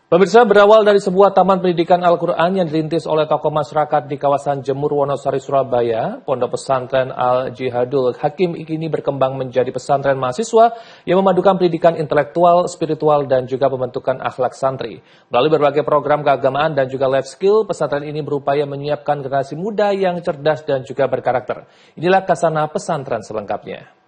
Pemirsa, berawal dari sebuah taman pendidikan Al-Quran yang dirintis oleh tokoh masyarakat di kawasan Jemur, Wonosari, Surabaya, Pondok Pesantren Al-Jihadul Hakim kini berkembang menjadi pesantren mahasiswa yang memadukan pendidikan intelektual, spiritual, dan juga pembentukan akhlak santri. Melalui berbagai program keagamaan dan juga life skill, pesantren ini berupaya menyiapkan generasi muda yang cerdas dan juga berkarakter. Inilah Kasana Pesantren selengkapnya.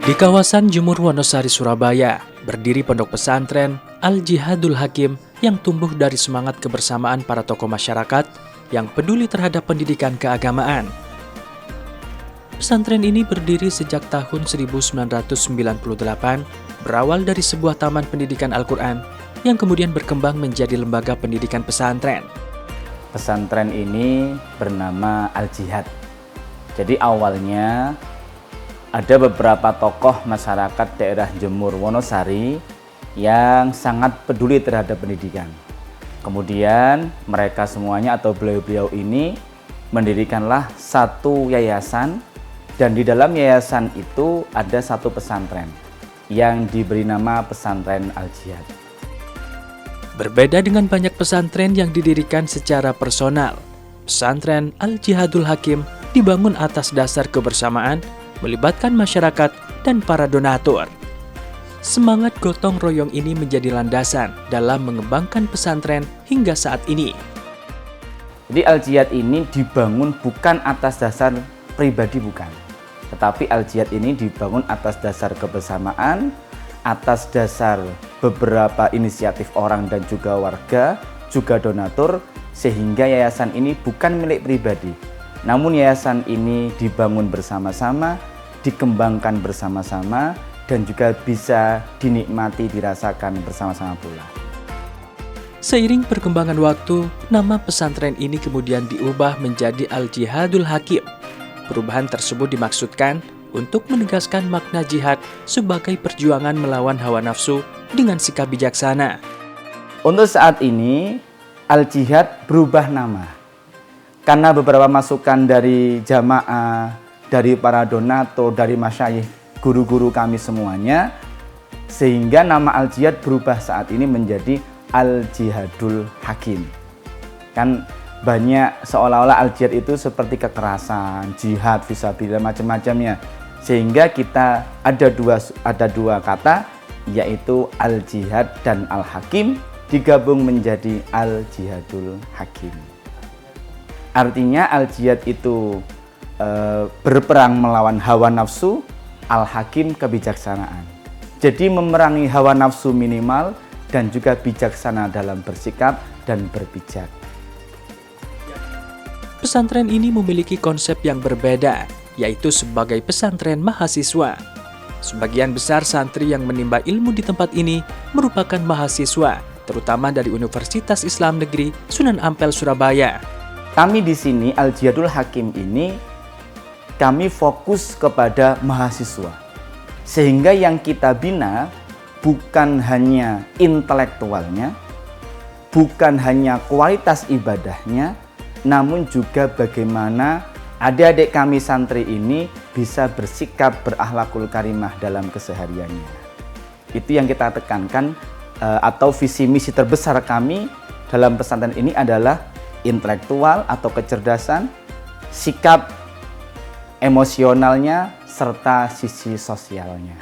Di kawasan Jemur, Wonosari, Surabaya, berdiri pondok pesantren Al-Jihadul Hakim yang tumbuh dari semangat kebersamaan para tokoh masyarakat yang peduli terhadap pendidikan keagamaan. Pesantren ini berdiri sejak tahun 1998, berawal dari sebuah taman pendidikan Al-Quran yang kemudian berkembang menjadi lembaga pendidikan pesantren. Pesantren ini bernama Al-Jihad. Jadi awalnya ada beberapa tokoh masyarakat daerah Jemur, Wonosari yang sangat peduli terhadap pendidikan. Kemudian mereka semuanya atau beliau-beliau ini mendirikanlah satu yayasan, dan di dalam yayasan itu ada satu pesantren yang diberi nama Pesantren Al-Jihad. Berbeda dengan banyak pesantren yang didirikan secara personal, pesantren Al-Jihadul Hakim dibangun atas dasar kebersamaan, melibatkan masyarakat dan para donatur. Semangat gotong royong ini menjadi landasan dalam mengembangkan pesantren hingga saat ini. Jadi Al-Jihad ini dibangun bukan atas dasar pribadi, bukan. Tetapi Al-Jihad ini dibangun atas dasar kebersamaan, atas dasar beberapa inisiatif orang dan juga warga, juga donatur, sehingga yayasan ini bukan milik pribadi. Namun yayasan ini dibangun bersama-sama, dikembangkan bersama-sama, dan juga bisa dinikmati, dirasakan bersama-sama pula. Seiring perkembangan waktu, nama pesantren ini kemudian diubah menjadi Al-Jihadul Hakim. Perubahan tersebut dimaksudkan untuk menegaskan makna jihad sebagai perjuangan melawan hawa nafsu dengan sikap bijaksana. Untuk saat ini, Al-Jihad berubah nama. Karena beberapa masukan dari jamaah, dari para donatur, dari masyayikh, guru-guru kami semuanya, sehingga nama Al-Jihad berubah saat ini menjadi Al-Jihadul Hakim. Kan banyak seolah-olah Al-Jihad itu seperti kekerasan, jihad, fisabilillah, macam-macamnya. Sehingga kita ada dua kata, yaitu Al-Jihad dan Al-Hakim, digabung menjadi Al-Jihadul Hakim. Artinya Al-Jihad itu berperang melawan hawa nafsu, Al-Hakim kebijaksanaan. Jadi memerangi hawa nafsu minimal dan juga bijaksana dalam bersikap dan berpijak. Pesantren ini memiliki konsep yang berbeda, yaitu sebagai pesantren mahasiswa. Sebagian besar santri yang menimba ilmu di tempat ini merupakan mahasiswa, terutama dari Universitas Islam Negeri Sunan Ampel, Surabaya. Kami di sini Al-Jihadul Hakim ini kami fokus kepada mahasiswa. Sehingga yang kita bina bukan hanya intelektualnya, bukan hanya kualitas ibadahnya, namun juga bagaimana adik-adik kami santri ini bisa bersikap berakhlakul karimah dalam kesehariannya. Itu yang kita tekankan, atau visi misi terbesar kami dalam pesantren ini adalah intelektual atau kecerdasan, sikap emosionalnya, serta sisi sosialnya.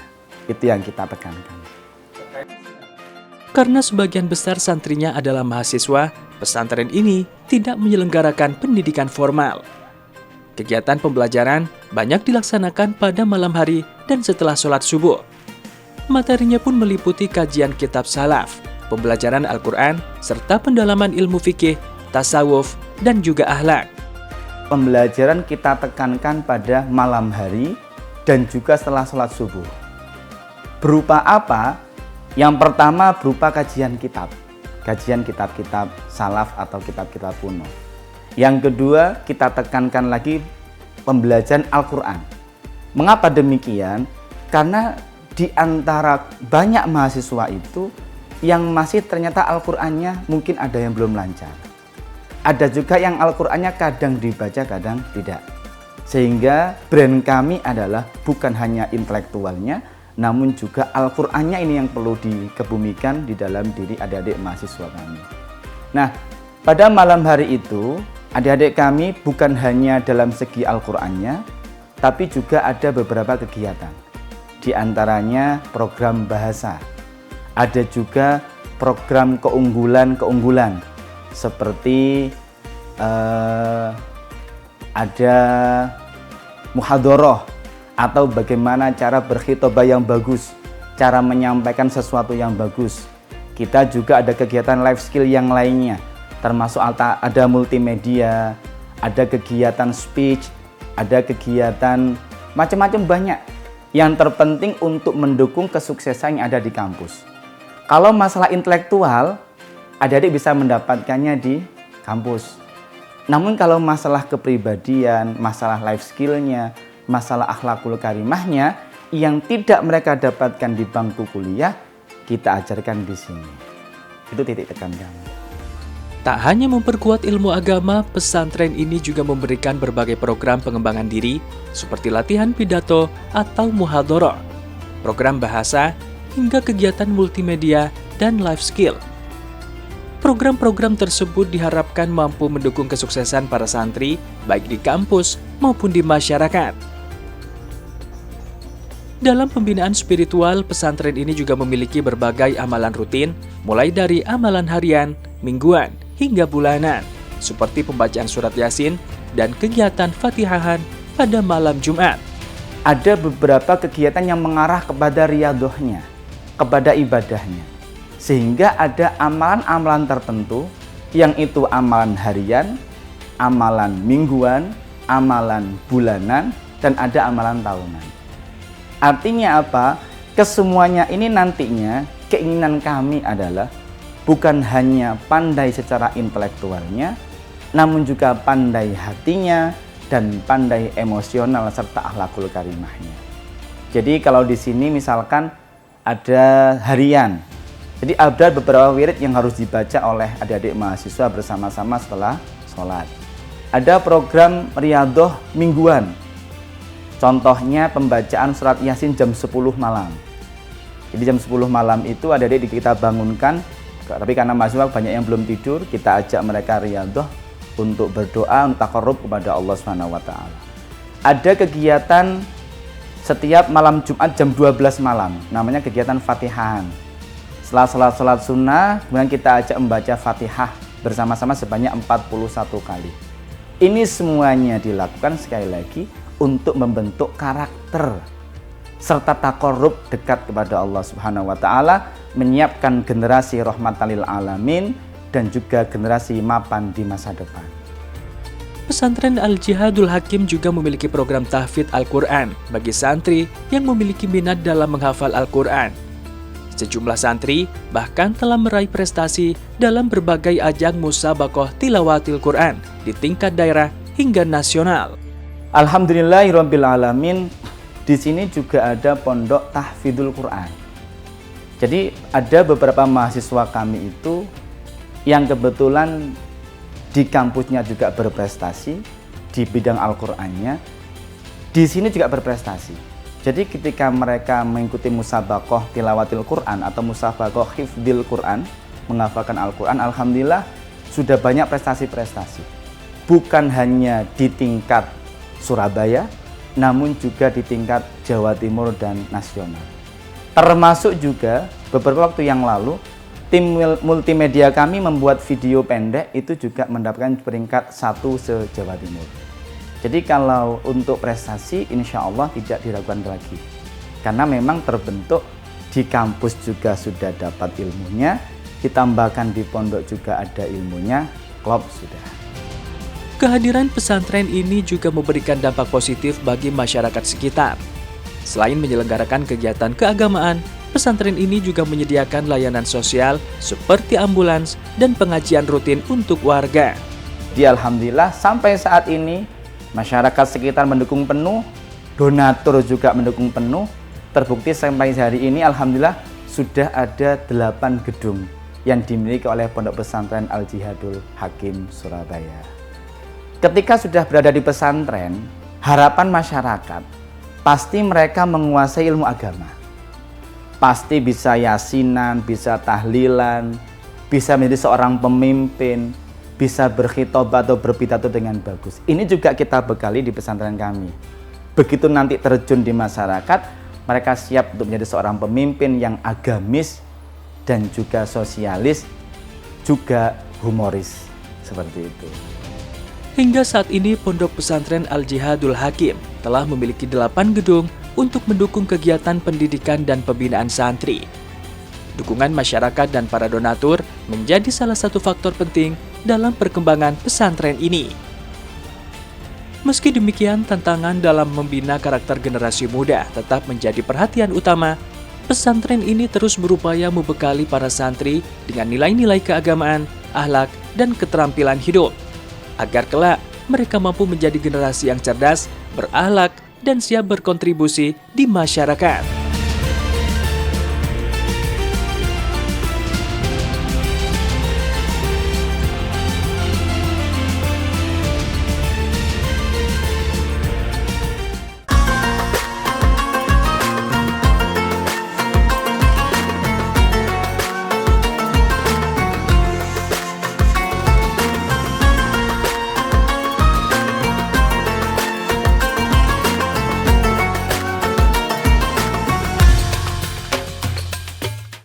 Itu yang kita tekankan. Karena sebagian besar santrinya adalah mahasiswa, pesantren ini tidak menyelenggarakan pendidikan formal. Kegiatan pembelajaran banyak dilaksanakan pada malam hari dan setelah sholat subuh. Materinya pun meliputi kajian kitab salaf, pembelajaran Al-Quran, serta pendalaman ilmu fikih, tasawuf, dan juga akhlak. Pembelajaran kita tekankan pada malam hari dan juga setelah sholat subuh. Berupa apa? Yang pertama berupa kajian kitab. kajian kitab-kitab salaf atau kitab-kitab kuno. Yang kedua, kita tekankan lagi pembelajaran Al-Quran. Mengapa demikian? Karena di antara banyak mahasiswa itu yang masih ternyata Al-Qur'annya mungkin ada yang belum lancar. Ada juga yang Al-Qur'annya kadang dibaca, kadang tidak. Sehingga brand kami adalah bukan hanya intelektualnya, namun juga Al-Qur'annya ini yang perlu dikebumikan di dalam diri adik-adik mahasiswa kami. Nah, pada malam hari itu, adik-adik kami bukan hanya dalam segi Al-Qur'annya, tapi juga ada beberapa kegiatan. Di antaranya program bahasa. Ada juga program keunggulan-keunggulan seperti ada muhadharah atau bagaimana cara berkhitbah yang bagus, cara menyampaikan sesuatu yang bagus. Kita juga ada kegiatan life skill yang lainnya, termasuk ada multimedia, ada kegiatan speech, ada kegiatan macam-macam banyak. Yang terpenting untuk mendukung kesuksesan yang ada di kampus. Kalau masalah intelektual, adik-adik bisa mendapatkannya di kampus. Namun kalau masalah kepribadian, masalah life skill-nya, masalah akhlakul karimahnya yang tidak mereka dapatkan di bangku kuliah, kita ajarkan di sini. Itu titik tekan kami. Tak hanya memperkuat ilmu agama, pesantren ini juga memberikan berbagai program pengembangan diri seperti latihan pidato atau muhadharah, program bahasa, hingga kegiatan multimedia dan life skill. Program-program tersebut diharapkan mampu mendukung kesuksesan para santri baik di kampus maupun di masyarakat. Dalam pembinaan spiritual, pesantren ini juga memiliki berbagai amalan rutin, mulai dari amalan harian, mingguan, hingga bulanan, seperti pembacaan surat Yasin dan kegiatan Fatihahan pada malam Jumat. Ada beberapa kegiatan yang mengarah kepada riyadhahnya, kepada ibadahnya. Sehingga ada amalan-amalan tertentu yang itu amalan harian, amalan mingguan, amalan bulanan, dan ada amalan tahunan. Artinya apa? Kesemuanya ini nantinya keinginan kami adalah bukan hanya pandai secara intelektualnya, namun juga pandai hatinya dan pandai emosional serta akhlakul karimahnya. Jadi kalau di sini misalkan ada harian, jadi ada beberapa wirid yang harus dibaca oleh adik-adik mahasiswa bersama-sama setelah sholat. Ada program riyadhah mingguan, contohnya pembacaan surat Yasin jam 10 malam. Jadi jam 10 malam itu adik-adik kita bangunkan. Tapi karena mahasiswa banyak yang belum tidur, kita ajak mereka riyadhah untuk berdoa, untuk taqarrub kepada Allah SWT. Ada kegiatan setiap malam Jumat jam 12 malam, namanya kegiatan Fatihahan. Setelah sholat sunnah, kemudian kita ajak membaca Fatihah bersama-sama sebanyak 41 kali. Ini semuanya dilakukan sekali lagi untuk membentuk karakter serta taqarrub dekat kepada Allah Subhanahu wa taala, menyiapkan generasi rahmatan lil alamin dan juga generasi mapan di masa depan. Pesantren Al-Jihadul Hakim juga memiliki program tahfidz Al-Quran bagi santri yang memiliki minat dalam menghafal Al-Quran. Sejumlah santri bahkan telah meraih prestasi dalam berbagai ajang musabaqah tilawatil Quran di tingkat daerah hingga nasional. Alhamdulillahirabbil alamin. Di sini juga ada pondok tahfidzul Quran. Jadi ada beberapa mahasiswa kami itu yang kebetulan di kampusnya juga berprestasi di bidang Al-Qur'annya. Di sini juga berprestasi. Jadi ketika mereka mengikuti musabaqah tilawatil Quran atau musabaqah hifdzil Quran, menghafalkan Al-Quran, alhamdulillah sudah banyak prestasi-prestasi. Bukan hanya di tingkat Surabaya, namun juga di tingkat Jawa Timur dan nasional. Termasuk juga beberapa waktu yang lalu, tim multimedia kami membuat video pendek itu juga mendapatkan peringkat 1 se-Jawa Timur. Jadi kalau untuk prestasi insya Allah tidak diragukan lagi. Karena memang terbentuk di kampus juga sudah dapat ilmunya, ditambahkan di pondok juga ada ilmunya, klop sudah. Kehadiran pesantren ini juga memberikan dampak positif bagi masyarakat sekitar. Selain menyelenggarakan kegiatan keagamaan, pesantren ini juga menyediakan layanan sosial seperti ambulans dan pengajian rutin untuk warga. Jadi alhamdulillah sampai saat ini masyarakat sekitar mendukung penuh, donatur juga mendukung penuh. Terbukti sampai hari ini alhamdulillah sudah ada 8 gedung yang dimiliki oleh Pondok Pesantren Al-Jihadul Hakim Surabaya. Ketika sudah berada di pesantren, harapan masyarakat pasti mereka menguasai ilmu agama. Pasti bisa yasinan, bisa tahlilan, bisa menjadi seorang pemimpin, bisa berkhitbah atau berpidato dengan bagus. Ini juga kita bekali di pesantren kami. Begitu nanti terjun di masyarakat, mereka siap untuk menjadi seorang pemimpin yang agamis dan juga sosialis, juga humoris, seperti itu. Hingga saat ini Pondok Pesantren Al-Jihadul Hakim telah memiliki 8 gedung untuk mendukung kegiatan pendidikan dan pembinaan santri. Dukungan masyarakat dan para donatur menjadi salah satu faktor penting dalam perkembangan pesantren ini. Meski demikian, tantangan dalam membina karakter generasi muda tetap menjadi perhatian utama. Pesantren ini terus berupaya membekali para santri dengan nilai-nilai keagamaan, akhlak, dan keterampilan hidup, agar kelak mereka mampu menjadi generasi yang cerdas, berakhlak, dan siap berkontribusi di masyarakat.